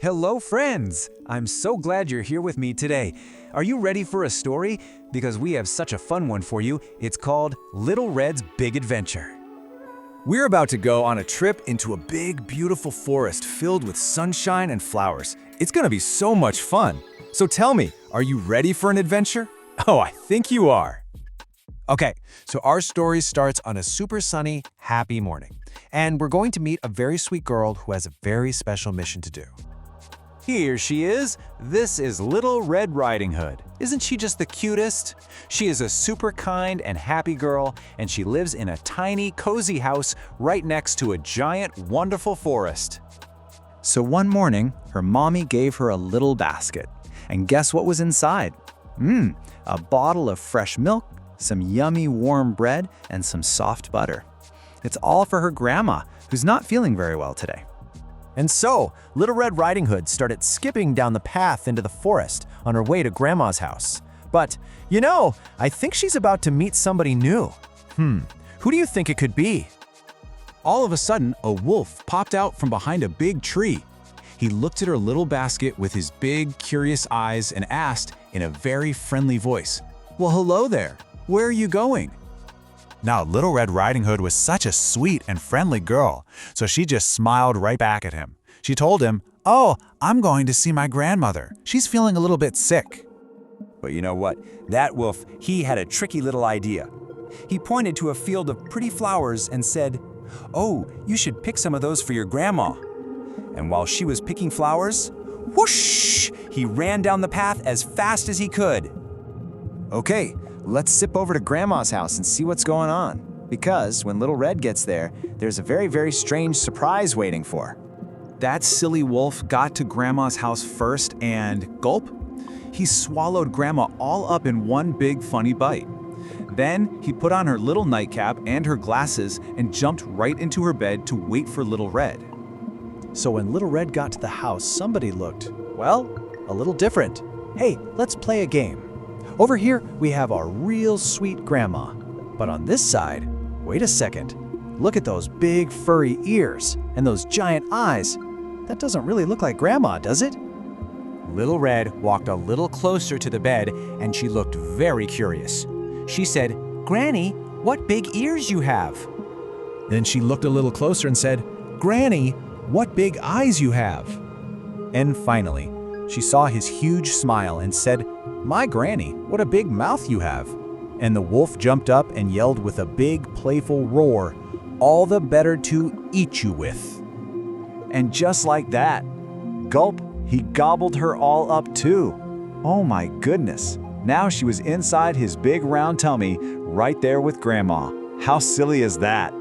Hello, friends! I'm so glad you're here with me today. Are you ready for a story? Because we have such a fun one for you. It's called Little Red's Big Adventure. We're about to go on a trip into a big, beautiful forest filled with sunshine and flowers. It's gonna be so much fun. So tell me, are you ready for an adventure? Oh, I think you are. Okay, so our story starts on a super sunny, happy morning. And we're going to meet a very sweet girl who has a very special mission to do. Here she is. This is Little Red Riding Hood. Isn't she just the cutest? She is a super kind and happy girl, and she lives in a tiny, cozy house right next to a giant, wonderful forest. So one morning, her mommy gave her a little basket. And guess what was inside? A bottle of fresh milk, some yummy warm bread, and some soft butter. It's all for her grandma, who's not feeling very well today. And so, Little Red Riding Hood started skipping down the path into the forest on her way to Grandma's house. But, I think she's about to meet somebody new. Who do you think it could be? All of a sudden, a wolf popped out from behind a big tree. He looked at her little basket with his big, curious eyes and asked in a very friendly voice, "Well, hello there. Where are you going?" Now, Little Red Riding Hood was such a sweet and friendly girl, so she just smiled right back at him. She told him, "Oh, I'm going to see my grandmother. She's feeling a little bit sick." But you know what? That wolf, he had a tricky little idea. He pointed to a field of pretty flowers and said, "Oh, you should pick some of those for your grandma." And while she was picking flowers, whoosh, he ran down the path as fast as he could. Okay, let's zip over to Grandma's house and see what's going on. Because when Little Red gets there, there's a very, very strange surprise waiting for her. That silly wolf got to Grandma's house first and gulp, he swallowed Grandma all up in one big funny bite. Then he put on her little nightcap and her glasses and jumped right into her bed to wait for Little Red. So when Little Red got to the house, somebody looked, well, a little different. Hey, let's play a game. Over here, we have our real sweet grandma. But on this side, wait a second. Look at those big furry ears and those giant eyes. That doesn't really look like grandma, does it? Little Red walked a little closer to the bed and she looked very curious. She said, "Granny, what big ears you have." Then she looked a little closer and said, "Granny, what big eyes you have." And finally, she saw his huge smile and said, "My granny, what a big mouth you have." And the wolf jumped up and yelled with a big, playful roar, "All the better to eat you with." And just like that, gulp, he gobbled her all up too. Oh my goodness. Now she was inside his big round tummy, right there with Grandma. How silly is that?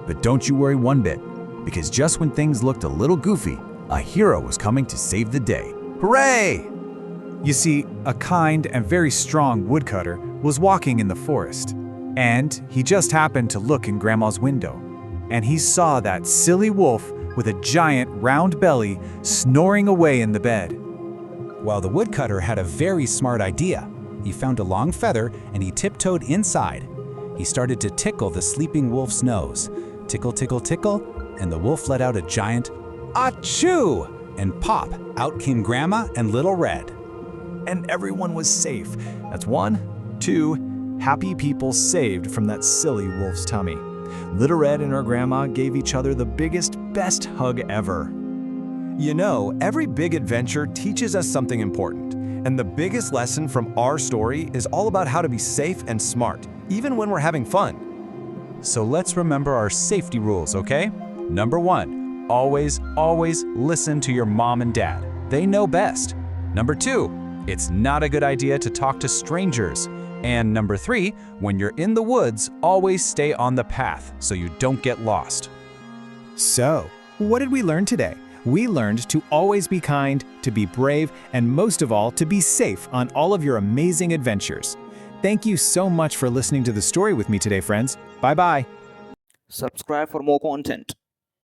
But don't you worry one bit, because just when things looked a little goofy, a hero was coming to save the day. Hooray! You see, a kind and very strong woodcutter was walking in the forest, and he just happened to look in Grandma's window, and he saw that silly wolf with a giant round belly snoring away in the bed. Well, the woodcutter had a very smart idea. He found a long feather and he tiptoed inside. He started to tickle the sleeping wolf's nose. Tickle, tickle, tickle, and the wolf let out a giant "Achoo!" and pop, out came Grandma and Little Red. And everyone was safe. That's 1, 2, happy people saved from that silly wolf's tummy. Little Red and her grandma gave each other the biggest, best hug ever. Every big adventure teaches us something important. And the biggest lesson from our story is all about how to be safe and smart, even when we're having fun. So let's remember our safety rules, okay? Number 1, always, always listen to your mom and dad. They know best. Number 2, it's not a good idea to talk to strangers. And number 3, when you're in the woods, always stay on the path so you don't get lost. So, what did we learn today? We learned to always be kind, to be brave, and most of all, to be safe on all of your amazing adventures. Thank you so much for listening to the story with me today, friends. Bye-bye. Subscribe for more content.